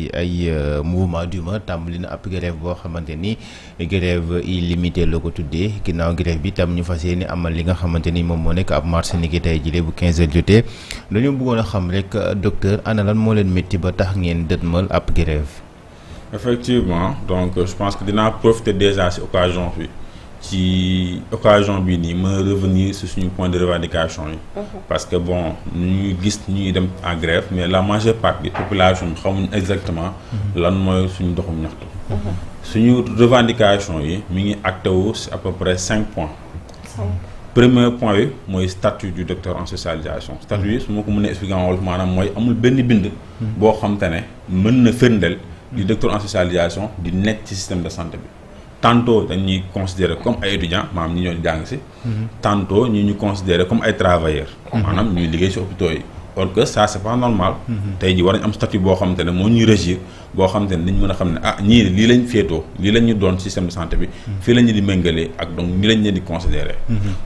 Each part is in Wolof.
ci ay mouvement d'humeur tàmbali na ab grève boo xamante ni grève illimitée la ko tuddee ginnaaw grève bi tam ñu fas yéene amal li nga xamante ni moom moo nekk ab marche ni ki tey jile bu 15h jotee dañoo bëggoon a xam rek docteur ana lan moo leen métti ba tax ngeen dëtmal ab grève. Effectivement donc je pense que dinaa profiter déjà ci occasion bii nii ma revenir sur suñu point de revendication yi. parce que bon ñu gis ñuy dem en grève mais la majeure partie des populations xamuñ exactement lan mooy suñu doxum ñaxtu. suñu revendication yi mi ngi acté wu ci à peu près 5 points. Premier point bi mooy statut du docteur en spécialisation statut yi su ma ko mënee expliquer en wolof maanaam mooy amul benn bind boo xam te ne mën na firndeel du docteur en spécialisation di nekk ci système de santé bi tantôt dañuy considérer comme ay étudiants maanaam ñi ñoo jàng ci tantôt ñu considérer comme ay travailleurs maanaam ñuy liggéey ci hôpitaux yi or que ça c'est pas normal tey ji war nañ am statut boo xam te ne moo ñuy régir boo xam te ne dañ mën a xam ne ñii lii lañ féetoo lii lañ ñu doon système de santé bi fii la ñu di méngalee ak donc nii lañ leen di considérer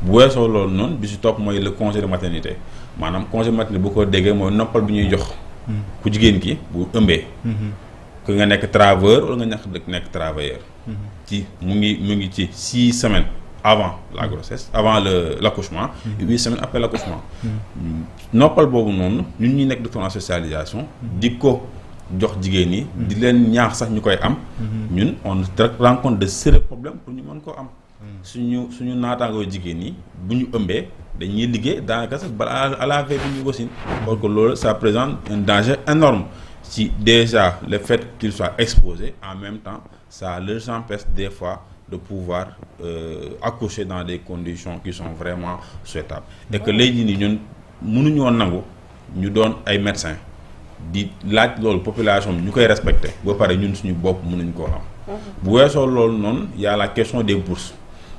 bu weesoo loolu noonu bi ci topp mooy le congé de maternité maanaam congé de maternité bu ko déggee mooy noppal bi ñuy jox ku jigéen ki bu ëmbee que nga nekk travailleur wala nga nekk travailleur ci mu ngi ci 6 semaines avant la grossesse avant l'accouchement 8 semaines après l'accouchement noppal boobu noonu ñun ñuy nekk docteur en spécialisation di ko jox jigéen ñi di leen ñaax sax ñu koy am ñun on rencontre de sérieux problèmes pour ñu mën koo am suñu naataangoo jigéen ñi bu ñu ëmbee dañuy liggéey daanaka sax bala à la veille bi ñu wasin parce que loolu ça présente un danger énorme si déjà le fait qu'ils soient exposés en même temps ça leur empêche des fois de pouvoir accoucher dans des conditions qui sont vraiment souhaitables et que léegi nii ñun mënuñoo nangu ñu doon ay médecins di laaj loolu population bi ñu koy respecter ba pare ñun suñu bopp mënuñ koo am bu weesoo loolu noonu y a la question des bourses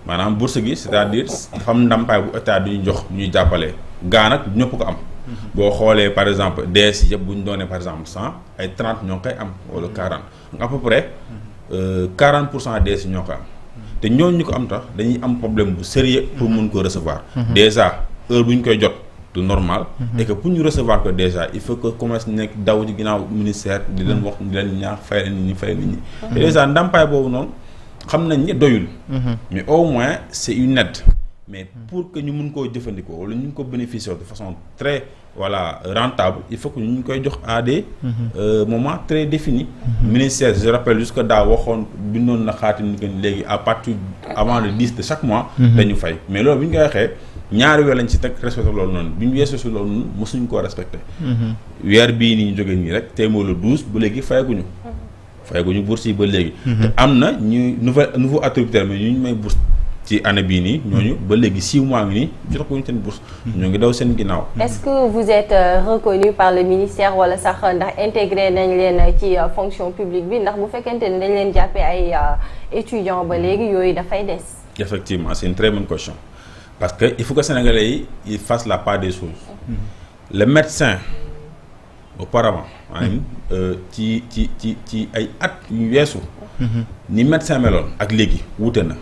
maanaam bourse gi c'est-à-dire xam ndàmpaay bu état duñu jox ñuy jàppale gaa nag ñëpp ko am boo xoolee par exemple DS yëpp bu ñu doonee par exemple 100 ay 30 ñoo koy am wala 40 à peu près 40% DS ñoo ko am te ñooñu ñu ko am tax dañuy am problème bu sérieux pour mun ko recevoir déjà heure bu ñu koy jot du normal et que pour ñu recevoir ko déjà il faut que commerce nekk daw ci ginnaaw ministère di leen wax di leen ñaax fay leen nit ñi te déjà ndàmpaay boobu noonu xam nañ ne doyul mais au moins c'est une aide mais pour que ñu mun koo jëfandikoo wala ñu ko bénéficier de façon très rentable il faut que ñu koy jox à des moments très définis ministère je rappelle jusque daaw waxoon bindoon na xaati ni que léegi à partir avant le 10 de chaque mois dañu fay mais loolu bi ñu koy waxee ñaari weer lañ ci teg respecté loolu noonu bi ñu weesoo si loolu noonu mosuñ koo respecté weer bii nii ñu jógee nii rek tey moo le 12 ba léegi fayaguñu bourse yi ba léegi te am na ñu nouveau attributaire mais ñu may bourse ci année bii nii ñooñu ba léegi 6 mois ngi nii jotaguñu seen bourse ñoo ngi daw seen ginnaaw. Est-ce que vous êtes reconnu par le ministère wala sax ndax intégré nañ leen ci fonction publique bi ndax bu fekkente ne dañ leen jàppee ay étudiants ba léegi yooyu dafay des. Effectivement c'est une très bonne question parce que il faut que Sénégalais yi ils fassent la part des choses. Le médecin auparavant maanaam ci ay at yu weesu ni médecin meloon ak léegi wuute na.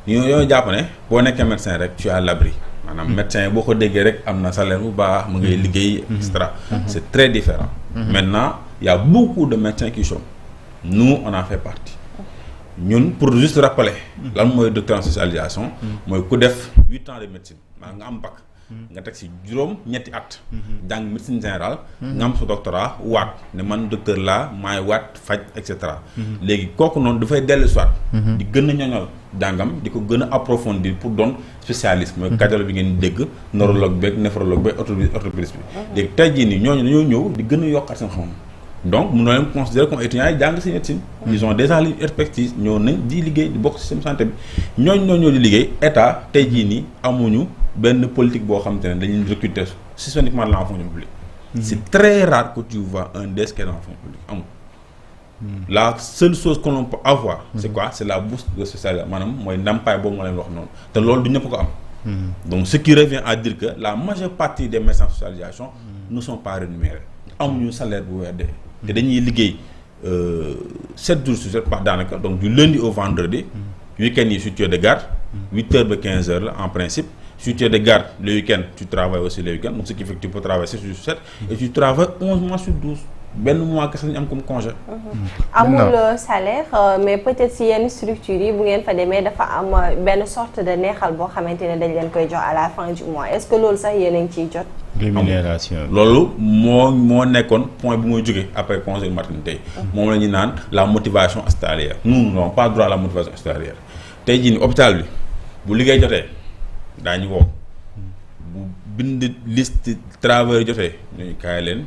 ñoo jàpp ne boo nekkee médecin rek tu es à l'abri maanaam médecin boo ko déggee rek am na salaire bu baax mu ngay liggéey et cetera c'est très différent maintenant il y a beaucoup de médecins qui sont nous on en fait partie ñun pour juste rappeler lan mooy docteur en spécialisation mooy ku def 8 ans de médecine maanaam nga am bac nga teg ci ñetti at jàng médecine générale nga am sa doctorat waat ne man docteur laa maay waat faj et cetera léegi kooku noonu dafay dellu soit di gën a ñoñol jàngam di ko gën a approfondir pour doon spécialiste mooy cardiologue bi ngeen dégg neurologue beeg néphrologue beeg orthopédiste bi léegi tey jii nii ñooñu dañoo ñëw di gën a yokkaat seen xam donc mun na leen considérer comme étudiants yi jàng ci médecine ils ont déjà une expertise ñoo nañ di liggéey di bokk système santé bi ñooñu ñoo di liggéey état tey jii nii amuñu benn politique boo xam te ne dañuy recruter systématiquement dans la fonction publique c'est très rare que tu vois un DS qui est dans la fonction publique amul la seule chose que l'on peut avoir c'est quoi c'est la bourse de spécialisation maanaam mooy ndàmpaay boobu ma leen wax noonu te loolu du ñëpp ko am donc ce qui revient à dire que la majeure partie des médecins de spécialisation ne sont pas rémunérés amuñu salaire bu weer dee te dañuy liggéey 7 jours sur 7 par daanaka donc du lundi au vendredi week-end yi si tu es de garde 8h ba 15h la en principe si tu es de garde le week-end tu travailles aussi le week-end donc ce qui fait que tu peux travailler 7 jours sur 7 et tu travailles 11 mois sur 12 benn mois kese lañu am comme congé. amul salaire mais peut-être si yenn structures yi bu ngeen fa demee dafa am benn sorte de neexal boo xamante ne dañ leen koy jox à la fin du mois est-ce que loolu sax yéen a ngi ciy jot. rémunération loolu moo nekkoon point bi mooy jógee après congé maternité moom la ñuy naan la motivation hospitalière nous n'avons pas droit à la motivation hospitalière tey jii nii hôpital bi bu liggéey jotee daañu woo bu bind liste travailleurs jotee ñooñu kaay leen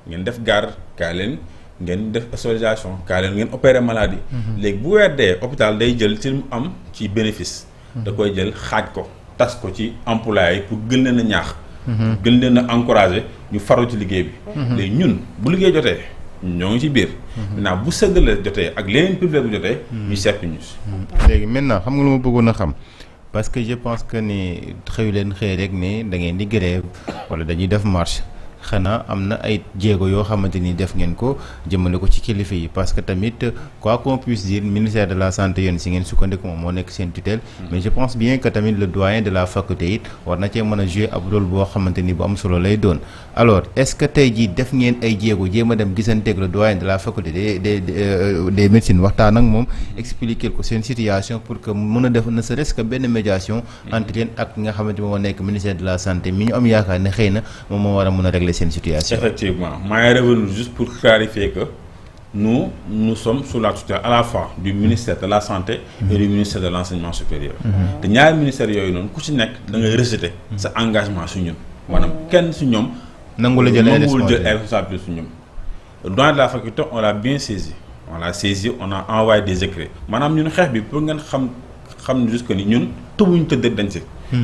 ngeen def garde kaay leen ngeen def hospitalisation kaay leen ngeen opérer maladie. léegi bu weer dee hôpital day jël ci mu am ci bénéfice. da koy jël xaaj ko tas ko ci employés yi pour gën leen a ñaax. gën leen a encourager ñu faru ci liggéey bi. léegi ñun bu liggéey jotee ñoo ngi ci biir. maintenant bu sëggale jotee ak leneen public bu jotee. ñu seppi ñu si. léegi maintenant xam nga lu ma bëggoon a xam parce que je pense que ni xëy leen xëy rek ne da ngeen di grève wala dañuy def marche. xanaa am na ay jéego yoo xamante ni def ngeen ko jëmale ko ci kilifa yi parce que tamit quoi qu'on puisse dire ministère de la santé yéen si ngeen sukkandiku moom moo nekk seen tutelle. mais je pense bien que tamit le doyen de la faculté it war na cee mën a jouer ab rôle boo xamante ni bu am solo lay doon. alors est-ce que tey jii def ngeen ay jéego jéem a dem gisanteeg le doyen de la faculté des médecines waxtaan ak moom expliquer ko seen situation pour que mën a def ne serait-ce que benn médiation entre yéen ak nga xamante ni moo nekk ministère de la santé mi ñu am yaakaar ne xëy na moom moo war a mën a régler seen situation. Effectivement maa ngi revenu juste pour clarifier que nous sommes sous la tutelle à la fois du ministère de la santé et du ministère de l'enseignement supérieur. te ñaari ministères yooyu noonu ku ci nekk da ngay rejeter sa engagement su ñun maanaam kenn su ñoom. nangu la jël ay responsabilité su ñoom. doyen de la faculté on l'a bien saisi on a envoyé des écrits maanaam ñun xeex bi pour ngeen xam juste ni ñun tëbuñu tëdd dañ si.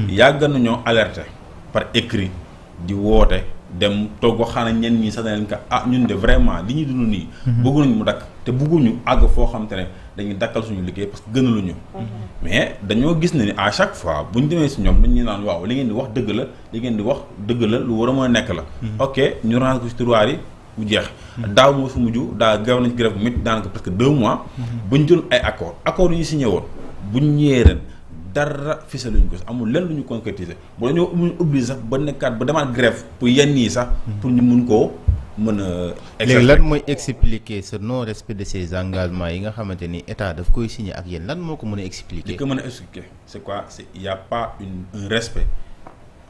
yàgg nañoo alerter par écrit di woote. dem toog waxaana ñenn ñi sax na leen ka ñun de vraiment li ñuy dund nii bëggu nañ mu dakk te bëgguñu àgg foo xam te ne dañuy dakkal suñu liggéey parce que gënaluñu mais dañoo gis ne ni à chaque fois bu ñu demee si ñoom dañuy naan waaw li ngeen di wax dëgg la li ngeen di wax dëgg la lu war a mën a nekk la ok ñu range ko si tiroir yi bu jeex daaw moo fi mujj daa gaw nañ ci grève bu métti daanaka presque 2 mois buñ jël ay accords yi ñu signé woon buñ ñëwee ren dara fisa luñu ko amul lenn lu ñu concrétiser bu dañoo mun obligé sax ba nekkaat ba demaat grève pour yenn yi sax pour ñu mun koo mën a léegi lan mooy expliquer ce non respect de ces engagements yi nga xamante ni état daf koy signé ak yéen lan moo ko mën a expliquer li ko mën a expliquer c'est quoi il y a pas un respect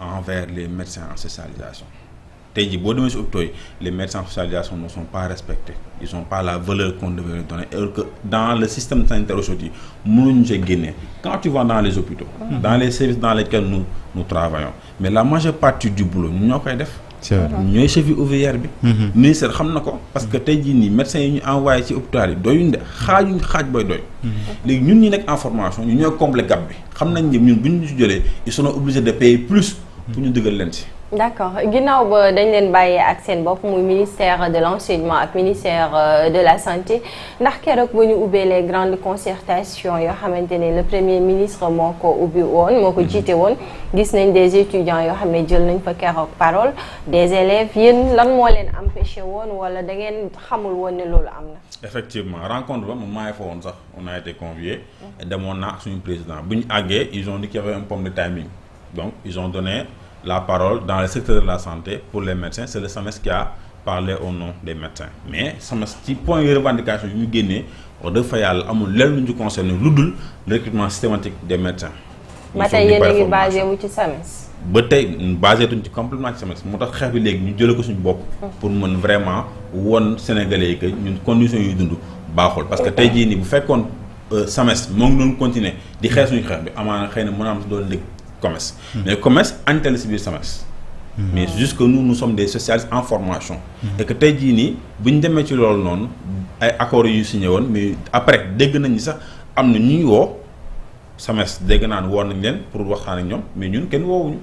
envers les médecins en spécialisation tey jii boo demee si hôpitaux yi les médecins en spécialisation ne sont pas respectés ils ont pas la valeur qu'on devrait leur donner alors que dans le système sanitaire aujourd'hui mënuñu see génnee quand tu vas dans les hôpitaux dans les services dans lesquels nous travaillons mais la majeure partie du boulot ñun ñoo koy def ñooy cheville ouvrière bi ministère xam na ko parce que tey jii nii médecins yi ñu envoyé ci hôpital yi doyuñ de xaaj booy doy léegi ñun ñi nekk en formation ñu ñooy combler gap bi xam nañ ne ñun bu ñu ci jëlee ils sont obligés de payer plus pour ñu dëggal leen ci d'accord ginnaaw ba dañ leen bàyyee ak seen bopp muy ministère de l'enseignement ak ministère de la santé ndax keroog ba ñu ubbee les grandes concertations yoo xamante ne le premier ministre moo ko ubbi woon moo ko jiite woon gis nañ des étudiants yoo xam ne jël nañ fa keroog parole des élèves yéen lan moo leen empêché woon wala da ngeen xamul woon ne loolu am na. effectivement rencontre ba moom maa ngi fa woon sax on a été conviés demoon naa ak suñu président bu ñu àggee ils ont dit qu'il y avait un problème de timing donc ils ont donné la parole dans le secteur de la santé pour les médecins c'est le SAMES qui a parlé au nom des médecins mais SAMES ci point yu revendication yu ñu génnee wax dëgg fa yàlla amul lenn lu ñu concerné lu dul le recrutement systématique des médecins. ba tey yéen a ngi basé wu ci SAMES. ba tey basé tuñ ci complètement ci SAMES moo tax xeex bi léegi ñu jëlee ko suñu bopp. pour mën vraiment won Sénégalais yi que ñun conditions yuy dund baaxul parce que tey jii nii bu fekkoon SAMES moo ngi doon continuer di xeex suñu xeex bi amaana xëy na mën a am si doon dégg commerce mais commerce antenne si biir SAMES mais juste que nous sommes des socialistes en formation et que tey jii nii bu ñu demee ci loolu noonu ay accords yu signé woon mais après dégg nañ ni sax am na ñuy woo SAMES dégg naa ne woo nañ leen pour waxtaan ak ñoom mais ñun kenn woowuñu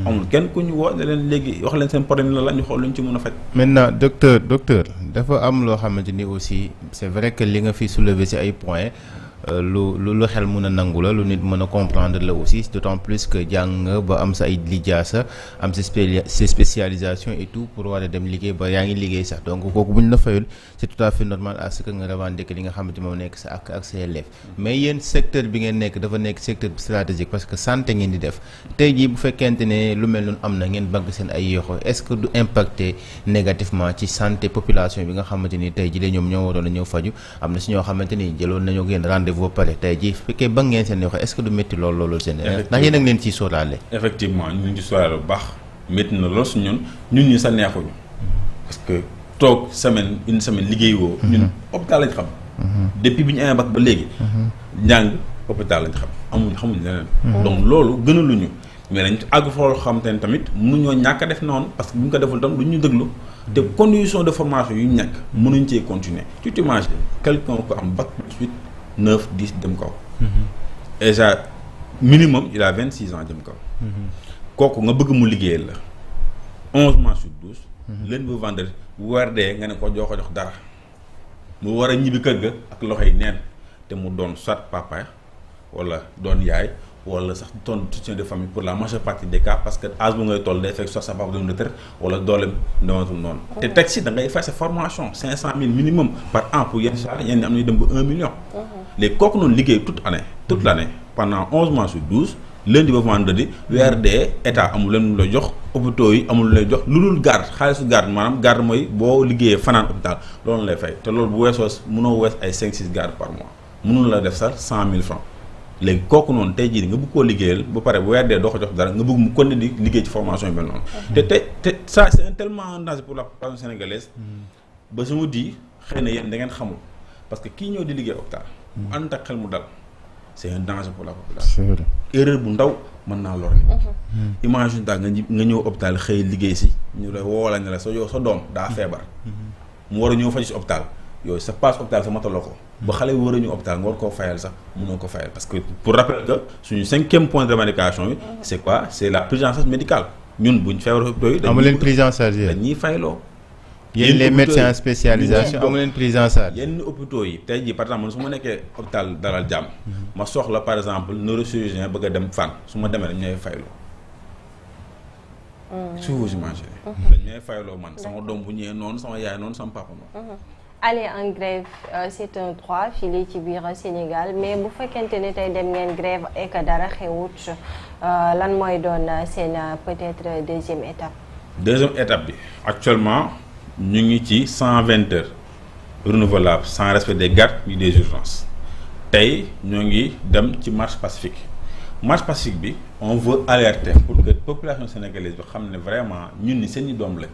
amul kenn ku ñu woo ne leen léegi wax leen seen problème la ñu xool lu ñu ci mën a faj. maintenant docteur dafa am loo xamante ni aussi c'est vrai que li nga fi soulever ci ay points lu xel mën a nangu la lu nit mën a comprendre la aussi d'autant plus que jàng nga ba am sa ay lijaasa am sa spécialisation et tout pour war a dem liggéey ba yaa ngi liggéey sax donc kooku bu ñu la fayul c'est tout à fait normal à ce que nga revendiquer li nga xamante moom nekk sa ak sa élève mais yéen secteur bi ngeen nekk dafa nekk secteur stratégique parce que santé ngeen di def tey jii bu fekkente ne lu mel noonu am na ngeen banque seen ay yoxo est-ce que du impacter négativement ci santé population population bi nga xamante ni tey jii ñoom ñoo waroon a ñëw faju am na si ñoo xamante ni jëloon nañoo ngeen rendez-vous pare tey jii fekkee ba ngeen seen yoxo est-ce que du métti loolu seen ndax yéen a ngi leen ciy sóoraale. effectivement ñu ngi ci sóoraale bu baax métti na lool su ñun ñi sa neexuñu parce que toog une semaine liggéey woo ñun hôpital lañ xam depuis bi ñu amee bac ba léegi njàng hôpital lañ xam xamuñ leneen donc loolu gënaluñu mais nañ àgg foo xam te ne tamit mënuñoo ñàkk a def noonu parce que bu ñu ko deful tam duñ ñu déglu te condition de formation yu ñu nekk mënuñ cee continuer tu t'imagines quelqu'un ko am bac +8 9 10 dem kaw déjà minimum il a 26 ans dem kaw kooku nga bëgg mu liggéeyal la 11 mois sur 12 lundi ba vendredi weer dee nga ne ko jox dara mu war a ñibbi kër ga ak loxo yi neen te mu doon soit papa wala doon yaay wala sax doon soutien de famille pour la majeure partie des cas parce que âge bu ngay toll day fekk soit sa papa dem retraite wala doole ndewatul noonu te teg si da ngay fay sa formation 500 000 minimum par an pour yenn saa yenn am nañu dem ba 1 million léegi kooku noonu liggéey toute l'année pendant 11 mois sur 12 lundi ba vendredi weer dee état amul leen lu la jox hôpitaux yi amul lu lay jox lu dul garde xaalisu garde maanaam garde mooy boo liggéeyee fanaan hôpital loolu lay fay te loolu bu weesoo mënoo wees ay 5-6 garde par mois mënul la def sax 100 000 francs léegi kooku noonu tey jii nga bëgg koo liggéeyal ba pare bu weer dee doo ko jox dara nga bëgg mu continuer di liggéey ci formation yi mel noonu te ça c'est tellement un danger pour la population sénégalaise ba su ma di xëy na yéen da ngeen xamul parce que kii ñëw di liggéey hôpital mu ànd ak xel mu dal c'est un danger pour la population. erreur bu ndaw mën naa lor nit. imagine daal nga ñëw hôpital xëy liggéey si ñu la woo la ne la sa doom daa feebar. mu war a ñëw faju si hôpital yooyu sa passe hôpital sa mataloo ko. ba xale bi war a ñëw hôpital nga war koo fayal sax mënoo ko fayal parce que pour rappeler que suñu 5e point de revendication yi. c'est quoi c'est la prise en charge médicale ñun buñ feebar hôpital yi. amu leen prise en charge dañuy fayloo. yéen les médecins en spécialisation amu leen prise en charge. yenn hôpitaux yi tey jii par exemple su ma nekkee hôpital Dalal Jàmm ma soxla par exemple neurochirurgien bëgg a dem Fann su ma demee dañ ñooy fayloo. su vous imaginez. dañ ñooy fayloo man sama doom bu ñëwee noonu sama yaay noonu sama papa noonu. aller en grève c'est un droit fii ci biir Sénégal mais bu fekkente ne tey dem ngeen grève et que dara xewut lan mooy doon seen peut-être deuxième étape. deuxième étape bi actuellement. ñu ngi ci 120 heures renouvelables sans respect des gardes ni des urgences tey ñoo ngi dem ci marche pacifique bi on veut alerter pour que population sénégalaise bi xam ne vraiment ñun ni seen i doom la.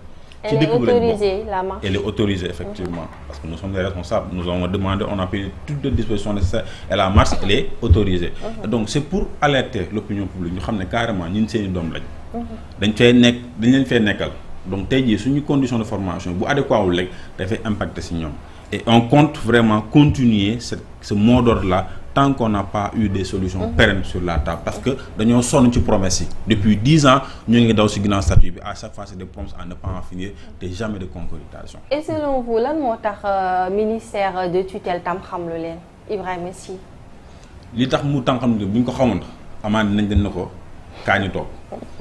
ci dëkk bi lañ bokk la marche. Elle est autorisée effectivement parce que nous sommes les responsables nous avons demandé on a pris toutes les dispositions nécessaires et la marche elle est autorisée. Donc c'est pour alerter l'opinion publique ñu xam ne carrément ñun seen i doom lañ. dañ leen fee nekkal. donc tey jii suñu condition de formation bu adéquat wul rek dafay impacter ci ñoom et on compte vraiment continuer ce mot d'ordre là tant qu'on n'a pas eu des solutions pérennes sur la table parce que dañoo sonn ci promesses yi depuis 10 ans ñu ngi daw ci ginnaaw statut bi à chaque fois c'est des promesses à ne pas en finir te jamais de concrétisation. Et selon vous lan moo tax ministère de tutelle tam xam lu leen Ibrahima Sy. li tax mu tam xam lu bu ñu ko xamoon amaan dinañ den na ko kaa ñu toog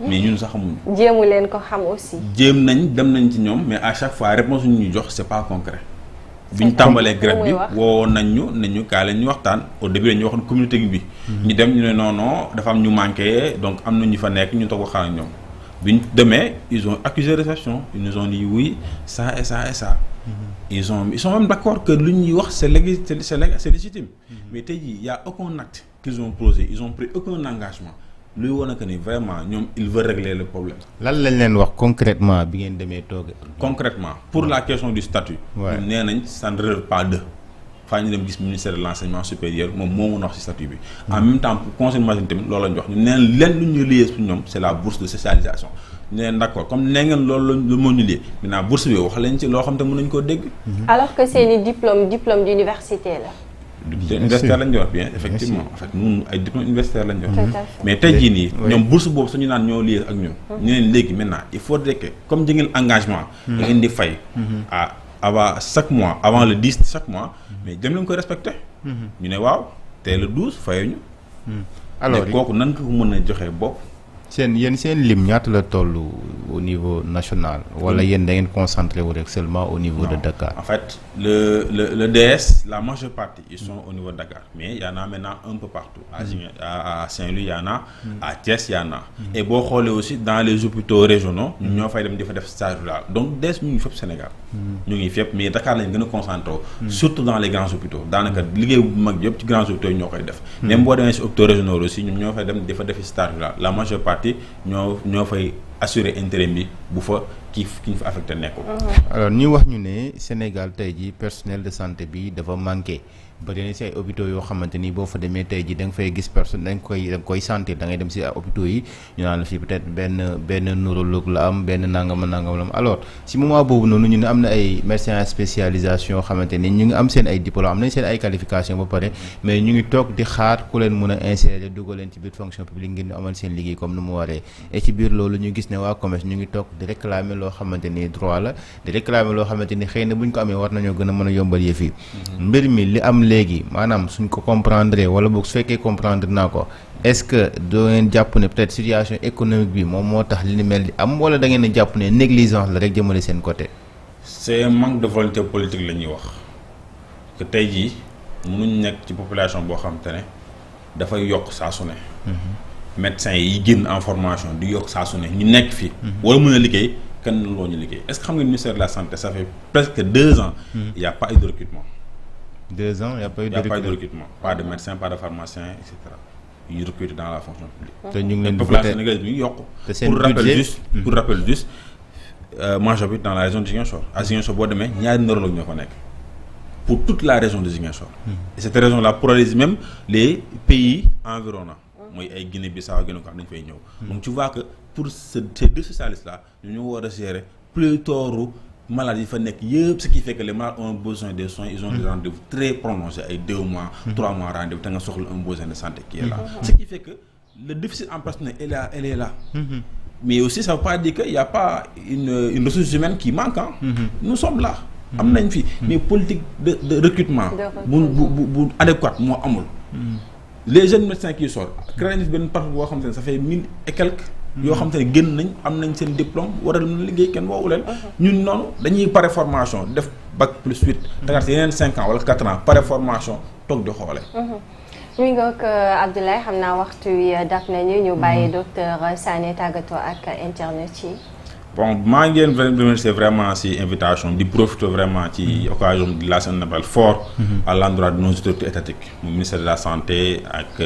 mais ñun sax xamuñu. jéemu leen ko xam aussi. jéem nañ dem nañ ci ñoom mais à chaque fois réponse ñu ñuy jox c'est pas concret. bi ñu tàmbalee grève bi woo nañ ñu kaa leen ñu waxtaan au début dañuy waxoon communauté bi. ñu dem ñu ne non dafa am ñu manqué donc am na ñu fa nekk ñu toog waxtaan ak ñoom. bi ñu demee ils ont accusé réception ils nous ont dit oui ça et ça et ça. ils sont même d'accord que lu ñuy wax c'est légitime. mais tey jii y a aucun acte qu'ils ont posé ils ont pris aucun engagement. luy wane que ni vraiment ñoom il veut régler le problème. lan lañ leen wax concrètement bi ngeen demee toog. concrètement pour la question du statut. waaw nee nañ ça ne relève pas de. faa ñu dem gis ministère de l'enseignement supérieur moom moo mën a wax ci statut bi. en même temps pour conseil maternité tamit loolu lañ wax ñu neen leen lu ñu lié pour ñoom c'est la bourse de spécialisation. ñu neen d'accord comme nee ngeen loolu la moo ñu lié maintenant bourse bi wax leen ci loo xam te mën nañu koo dégg. alors que seeni diplôme d'université la. universitaire lañ wax bien effectivement en fait ñun ay diplôme universitaire lañ wax mais tey jii nii ñoom bourse boobu suñu naan ñoo lié ak ñun ñu leen léegi maintenant il faudrait que comme jëngeen engagement da ngeen di fay avant chaque mois avant le 10 chaque mois mais dem leen koy respecté ñu ne waaw tey le 12 fayuñu alors kooku nan ko mën a joxee bopp seen lim ñaata la toll au niveau national wala yéen da ngeen concentré wu rek seulement au niveau de Dakar. En fait le DS la majeure partie ils sont au niveau de Dakar mais il y en a maintenant un peu partout à Saint-Louis il y en a à Thiès il y en a et boo xoolee aussi dans les hôpitaux régionaux ñun ñoo fay dem di fa def stage rural donc DS ñu ngi fépp Sénégal ñu ngi fépp mais Dakar lañ gën a concentré surtout dans les grands hôpitaux daanaka liggéey bu mag yëpp ci grands hôpitaux yi ñoo koy def même boo demee si hôpitaux régionaux aussi ñun ñoo fay dem di fa defi stage rural la majeure partie ñoo fay assurer intérim bi bu fa ki ñu fa affecté nekkul. alors ñu wax ñu ne Sénégal tey ji personnel de santé bi dafa manqué bari na si ay hôpitaux yoo xamante ni boo fa demee tey ji da nga fay gis personne da nga koy sentir da ngay dem si hôpitaux yi ñu naan la fii peut-être benn neurologue la am benn nangam la am alors si moment boobu noonu ñu ne am na ay médecins spécialisation yoo xamante ni ñu ngi am seen ay diplôme am nañ seen ay qualification ba pare mais ñu ngi toog di xaar ku leen mën a insérer dugal leen ci biir fonction publique ngir ñu amal seen liggéey comme nu mu waree et ci biir loolu ñu gis ne waa commerce ñu ngi toog di réclamer loo xamante ni droit la di réclamer loo xamante ni xëy na bu ñu ko amee war nañoo gën a mën a yombal yëf yi mbir mi li am léegi maanaam suñ ko comprendre wala boog su fekkee comprendre naa ko est-ce que doo ngeen jàpp ne peut-être situation économique bi moom moo tax li ni mel di am wala da ngeen a jàpp ne négligence la rek jëmale seen côté. c'est un manque de volonté politique la ñuy wax que tey jii mënuñ nekk ci population boo xam te ne dafay yokk saa su ne. médecins yi génn en formation di yokk saa su ne ñu nekk fii. wala mën a liggéey kenn loo ñu liggéey est-ce que xam nga ministère de la santé ça fait presque 2 ans. il y a pas eu de recrutement. 2 ans il y a pas eu de recrutement pas de médecins pas de pharmaciens et cetera yu recruter dans la fonction publique. te ñu ngi leen population sénégalaise bi ñu yokk. pour rappel juste moi j'habite dans la région de Ziguinchor à Ziguinchor boo demee ñaari neurologue ñoo fa nekk pour toute la région de Ziguinchor. et cette région là pluralise même les pays environnants mooy ay Guinée-Bissau gën a ko am nañu fay ñëw. donc tu vois que pour ces 2 spécialistes là ñu war a gérer pléthore malades yi fa nekk yëpp ce qui fait que les malades ont besoin de soins ils ont des rendez-vous très prolongés ay 2 mois 3 mois rendez-vous te nga soxla un besoin de santé qui est là ce qui fait que le déficit en personnel elle est là mais aussi ça veut pas dire que il y a pas une ressource humaine qui manque nous sommes là am nañ fi mais politique de recrutement bu adéquate moo amul les jeunes médecins qui sortent créé nañ benn parcours boo xam te ne ça fait 1000 et quelques yoo xam te ne génn nañ am nañ seen diplôme war a liggéey kenn woowu leen ñun noonu dañuy pare formation def bac plus 8 tegaat si yeneen 5 ans wala 4 ans pare formation toog di xoole mi ngoog Abdoulaye xam naa waxtu wi dab nañu ñu bàyyi docteur Sané tàggatoo ak internet yi. bon maa ngi leen remercier vraiment ci invitation di profiter vraiment ci occasion de lancer un appel fort à l'endroit de nos autorités étatiques mu ministère de la santé ak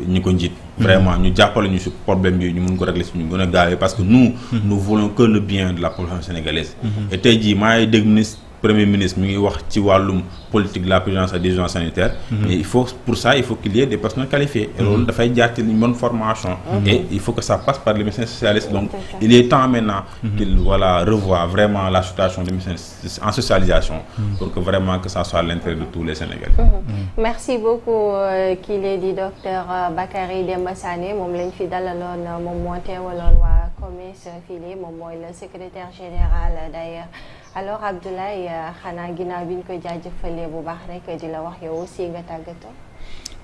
ñi ko njiit vraiment ñu jàppale ñu ci problème bi ñu mun ko régler ci ñu gën a gaawee parce que nous voulons que le bien de la population sénégalaise et tey jii maa ngi dégg premier ministre mi ngi wax ci wàllum politique de la présidence et des urgences sanitaires mais pour ça il faut qu'il y ait des personnels qualifiés et loolu dafay jaar ci une bonne formation et il faut que ça passe par les médecins spécialistes donc il est temps maintenant qu'il revoie vraiment la situation des médecins en spécialisation pour que vraiment que ça soit à l'intérêt de tous les Sénégalais. Merci beaucoup kii lay di docteur Bakary Demba Sané moom lañ fi dalaloon moom moo teewaloon waa COMES fii moom mooy le secrétaire général d'ailleurs. alors Abdoulaye xanaa ginnaaw bi ñu koy jaajëfalee bu baax rek di la wax yow aussi nga tàggatoo.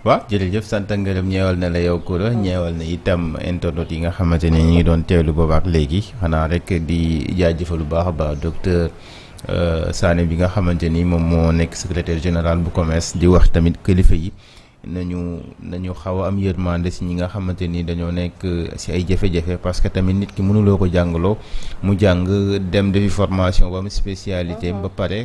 waaw jërëjëf sant ngërëm ñeewal na la yow Koura ñeewal na itam internautes yi nga xamante ne ñu ngi doon teewlu boobaak léegi xanaa rek di jaajëfal bu baax a baax docteur Sané bi nga xamante ni moom moo nekk secrétaire général bu COMES di wax tamit kilifa yi. nañu xaw a am yërmande si ñi nga xamante ni dañoo nekk si ay jafe-jafe parce que tamit nit ki mënuloo ko jàngaloo mu jàng dem defi formation ba am spécialité ba pare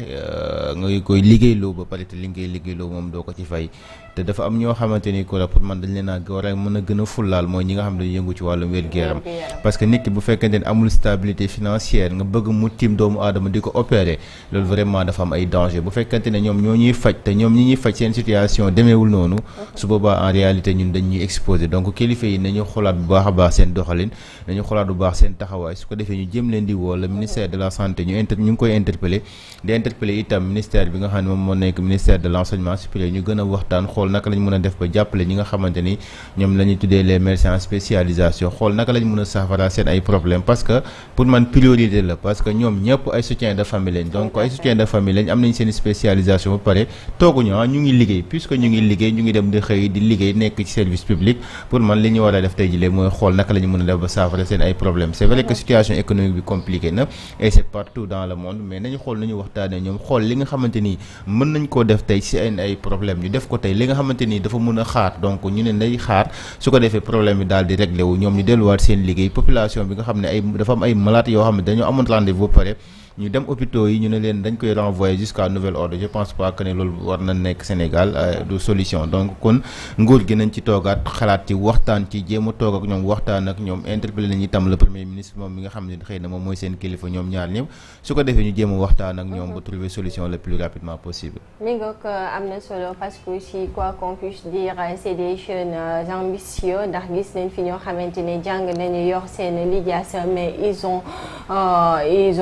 nga koy liggéeyloo ba pare te li ngay liggéeyloo moom doo ko ci fay te dafa am ñoo xamante ni ko pour man dañ leen a war a mën a gën a fullaal mooy ñi nga xam ne dañu yëngu ci wàllum wér-gu-yaram parce que nit ki bu fekkente ne amul stabilité financière nga bëgg mu tiim doomu aadama di ko opérer loolu vraiment dafa am ay danger bu fekkente ne ñoom ñoo ñuy faj te ñoom ñi ñuy faj seen situation demeewul noonu su boobaa en réalité ñun dañuy exposé donc kilifa yi nañu xoolaat bu baax a baax seen doxalin nañu xoolaat bu baax seen taxawaay su ko defee ñu jëm leen di woo le ministère de la santé ñu ngi koy interpeller di interpeller itam ministère bi nga xam ne moom moo nekk ministère de l'enseignement supérieur ñu gën a waxtaan xool naka lañ mën a def ba jàppale ñi nga xamante ni ñoom la ñuy tuddee les médecins en spécialisation xool naka lañ mën a saafara seen ay problème parce que pour man priorité la parce que ñoom ñëpp ay soutien de famille lañ donc ay soutien de famille lañ am nañ seen spécialisation ba pare tooguñu ñu ngi liggéey puisque ñu ngi liggéey ñu ngi dem di xëy di liggéey nekk ci service public pour man li ñu war a def tey jii mooy xool naka la ñu mën a def ba saafara seen ay problèmes c'est vrai que situation économique bi compliquée na et c'est partout dans le monde mais nañu xool nañu waxtaanee ñoom xool li nga xamante ni mën nañ koo def tey ci ay problèmes ñu def ko tey li nga xamante ni dafa mën a xaar donc ñu ne nday xaar su ko defee problème bi daal di réglé wu ñoom ñu delluwaat seen liggéey population bi nga xam ne dafa am ay malades yoo xam ne dañoo amoon rendez-vous ba pare ñu dem hôpitaux yi ñu ne leen dañ koy renvoyer jusqu'à nouvel ordre je pense pas que ne loolu war na nekk Sénégal du solution donc kon nguur gi nañ ci toogaat xalaat ci waxtaan ci jéem a toog ak ñoom waxtaan ak ñoom interpellé nañu itam le premier ministre moom mi nga xam ne xëy na moom mooy seen kilifa ñoom ñaar ñëpp su ko defee ñu jéem a waxtaan ak ñoom ba trouver solution le plus rapidement possible. mi ngoog am na solo parce que aussi quoi qu'on puisse dire c'est des jeunes ambitieux ndax gis nañ fi ñoo xamante ne jàng nañu yor seen lijaasa mais ils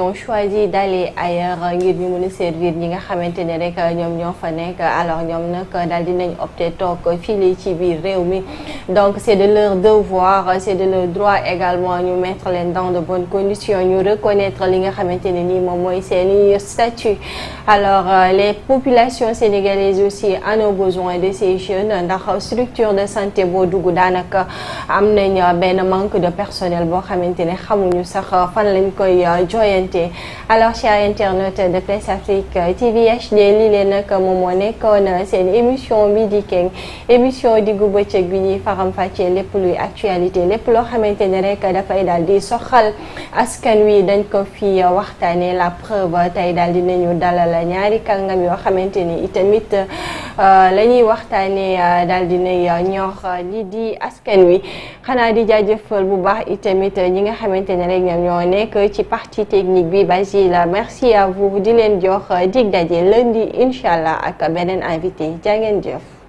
ont choisi d'aller ailleurs ngir ñu mën a servir ñi nga xamante ne rek ñoom ñoo fa nekk alors ñoom nag daal dinañ opté toog fii ci biir réew mi donc c'est de leur devoir c'est de leur droit également ñu mettre leen dans de bonnes conditions ñu reconnaître li nga xamante ne nii moom mooy seeni statut alors les populations sénégalaises aussi en ont besoin de ces jeunes ndax structure de santé boo dugg daanaka am nañ benn manque de personnel boo xamante ne xamuñu sax fan lañ koy joyante alors chers internautes de Presse Afrique TV HD lii leen nag moom moo nekkoon seen émission bi di Keng émission diggu bëccëg bi ñuy faram-fàccee lépp luy actualité lépp loo xamante ne rek dafay daal di soxal askan wi dañ ko fi waxtaanee la preuve tey daal di nañu dalal ñaari kàngam yoo xamante ni itamit la ñuy waxtaanee daal di nay ñor li di askan wi xanaa di jaajëfal bu baax itamit ñi nga xamante ne rek ñoom ñoo nekk ci partie technique bi Basile merci à vous di leen jox dig daje lundi incha allah ak beneen invité jaa ngeen jëf.